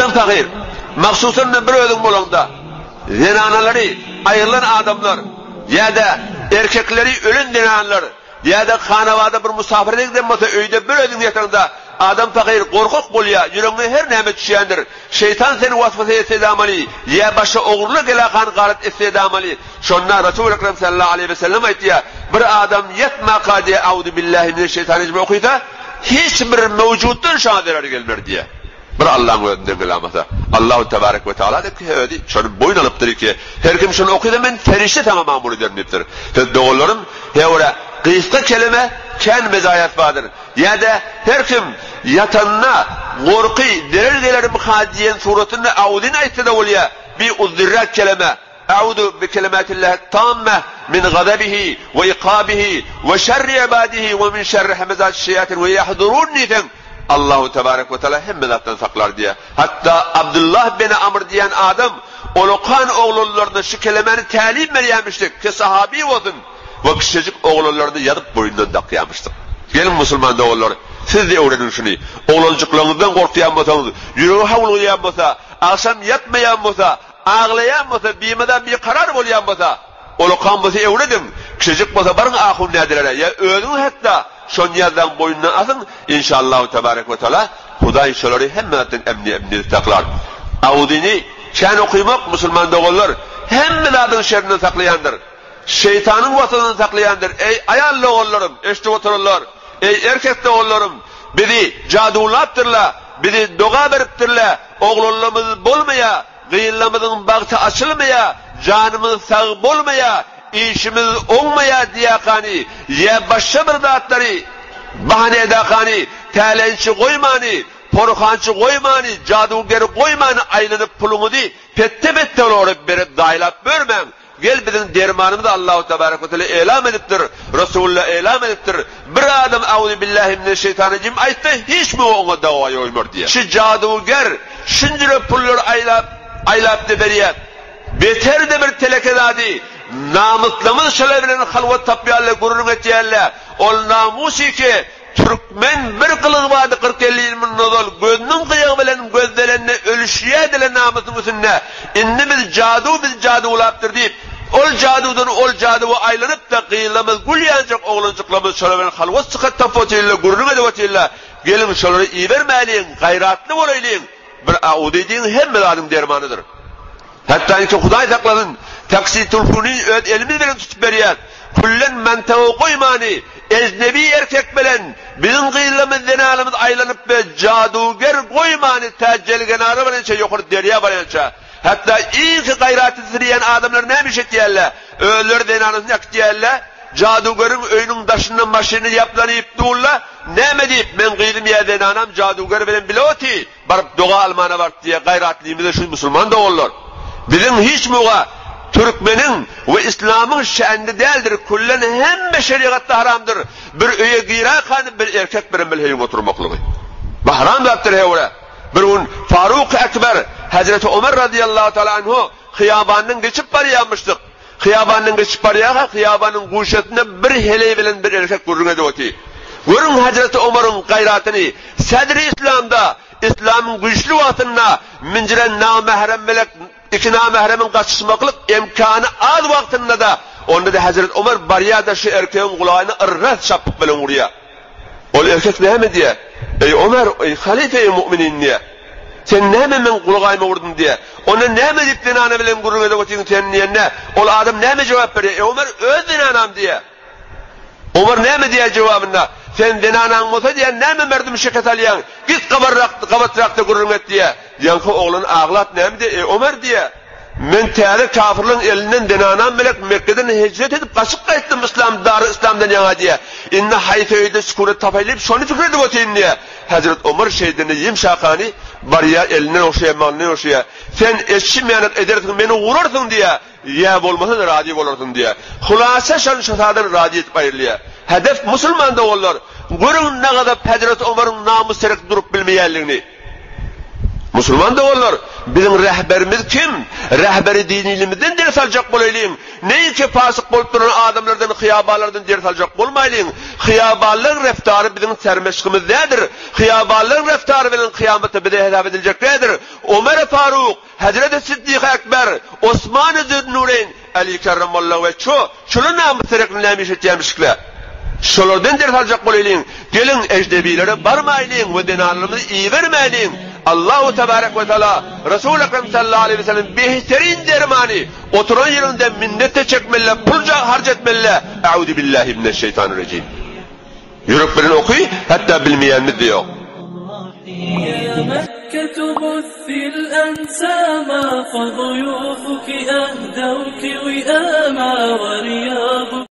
Adam fakir. Maksusun bir ödün bolanda. Zenanaları, ayrılan adamlar, ya da erkekleri ölün dinanlar, ya da kanavada bir musafirlikten masa öyde bir ödün yatırında adam fakir korkuk bolya, yüreğine her neme düşendir. Şeytan seni vasfası etsedamalı, ya başa oğurluk ilakan garet etsedamalı. Şonna Resul-i Ekrem sallallahu aleyhi ve sellem ayıttı ya, bir adam yetma kadiye audu billahi mineşşeytanirracim okuyda, hiçbir mevcuttan şana zarar gelmir diye. Bir Allah'ın önünde gelamasa. Allahu Tebarek ve Teala da ki hadi şunu boyun alıptır ki her kim şunu okuyda men ferişte tamam amur ederim deyiptir. Doğruların hevra kıyıska kelime ken mezayat vardır. Ya da her kim yatanına korku derelgelerim hadiyen suratını audin ayette de oluyor. Bir uzdirrat kelime. A'udu bi kelimatillahi tamme min gadabihi ve iqabihi ve şerri ibadihi ve min şerri hemezat şeyatin ve yahdurun den. Allahu Tebarek ve Teala hemmelattan saklar diye. Hatta Abdullah bin Amr diyen adam Olukan oğullarına şu kelimeyi talim veriyormuştuk ki sahabi olsun. Ve küçücük oğullarını yadıp boyundan dakıyamıştık. Gelin Müslüman oğulları, siz de öğrenin şunu. Oğulcuklarınızdan korkuyan mısınız? Yüreği havlayan mısa? Akşam yatmayan mısa? Ağlayan mısa? Bilmeden bir karar bulayan mısa? Olukan mısa öğrenin. Küçücük mısa barın ahun nedirler? Ya öğrenin hatta. Şon yerden boyundan asın. İnşallah Tebarek ve Teala Huday şoları hemmetten emniyet taklar. Avudini şen okuymak Müslüman oğullar hemmeladın şerrinden saklayandır. Şeytanın vatanını saklayandır. Ey ayallı oğullarım, eşte otururlar. Ey erkekte oğullarım, bizi cadulattırla, bizi doğa beriptirle, oğullarımız bolmaya, gıyıllamızın baktı açılmaya, canımız sağ bolmaya, işimiz olmaya diyakani, ya başka bir dağıtları, bahane edakani, telençi koymani, porkançı koymani, cadugeri koymani, aylınıp pulunu di, pette olup berip dailap börmen. Gel bizim dermanımız Allahu Tebarek ve Teala elam ediptir. Resulullah elam ediptir. Bir adam auzu billahi mineşşeytanirracim ayette hiç mi ona davaya uymur diye. Şu caduger, şunca pullar aylap de beriyat. Beter de bir telekedadi. Namutlımız şöyle halvat tapyalle gururun etiyelle. Ol namusi ki Türkmen bir kılığı vardı 40-50 ilmin nozol. Gözünün kıyağı bilen gözdelenine ölüşüye edilen namusun üstünne. İnni biz cadu ulaptır deyip. Ol cadudan ol caduva aylanıp da kıyılamız gül yancak oğluncuklamız şöyle halvat sıkat tapotuyla gururun edivotuyla. Gelin şöyle iyi vermeliyin, gayratlı olayliyin. Bir audu dediğin hem meladım dermanıdır. Hatta ki Huday sakladın. Taksitulfuni elimiz veren tutup beriyat. Kullen menteği koymani. Ecnebi erkek bilen bizim kıyılamız denalımız aylanıp ve caduger koymani. Teccelgen ağrı varança yukarı derya varança. Hatta ilk gayratı siriyen adamlar neymiş et diyerler. Ölür denalımız yak diyerler. Cadugerin öynün taşından başını yaplanıp doğurla. Ne deyip ben kıyılım ya denanam caduger bilen bile oti. Barıp doğa almana var diye gayratlıyımızda şu Müslüman da olur. Bizim hiç muğa Türkmenin ve İslam'ın şe'ninde değildir. Kullen hem şeriatta haramdır. Bir öye gıyra kanı bir erkek bir melheyin oturmaklığı. Haram yaptır hevre. Bir gün Faruk Ekber Hazreti Ömer radıyallahu teala anhu hıyabanın geçip bariyanmıştık. Hıyabanın geçip bariyağa hıyabanın kuşetinde bir hele bilen bir erkek gurruna devoti. Görün Hazreti Ömer'in gayratını Sedri İslam'da İslam'ın güçlü vatınına minciren namahrem melek iki namahremin kaçışmaklık imkanı az vaktinde da onda da Hazreti Ömer bariyada şu erkeğin kulağını ırrat şapık bilen vuruyor. O erkek ne mi diye? Ey Ömer, ey halife-i müminin diye. Sen ne mi ben kulağıma vurdun diye. Ona ne mi deyip dinana bilen gurur edip otuyorsun senin yerine? O adam ne mi cevap veriyor? Ömer öz dinanam diye. Ömer ne mi diye cevabında? Sen dinanan olsa diye ne mi merdim şirket alayan? Git kabatrakta gurur et diye. Yankı oğlun ağlat ne mi diye? Ömer diye. Men teyze kafirlerin elinden dinanan melek Mekke'den hicret edip kaçıp kayıttım İslam'dan yana diye. İnne hayfeyde sükunet tafaylayıp şunu fikredip otayım diye. Hazreti Ömer şeydini yimşakani bariya elinden oşaya malından oşaya. Sen eşi meyanet edersin beni vurursun diye. Ya olmasa da radiyip olursun diye. Hulasa şan şatadan radiyet bayırlıya. Hedef Müslüman da olur. Görün ne kadar Hazreti Ömer'in namus serek durup bilmeyerliğini. Musulman da olur. Bizim rehberimiz kim? Rehberi dinilimizden ders alacak bolayım. Neyki fasık bolup duran adamlardan, hıyabalardan ders alacak bolmayın. Hıyabalların reftarı bizim sermeşkimiz nedir? Hıyabalların reftarı bilen kıyamette bize hesap edilecek nedir? Ömer Faruk, Hazreti Siddiq Ekber, Osman-ı Zünnurayn, Ali Kerramallahu ve şunun namı sereklinlemiş eteceğimişler. Şolardan ders alacak bolayım. Gelin ecnebilere barmayın ve dinarlarımızı iyi vermeyin. Allahu Tebarek ve Teala Resul-i Ekrem sallallahu aleyhi ve sellem behterin dermani oturan yerinde minnete çekmelle pulca harcetmelle eûzü billahi mineşşeytanirracim. Yürüp birini okuy hatta bilmeyenimiz de yok. تبثي الأنساما فضيوفك أهدوك وئاما ورياض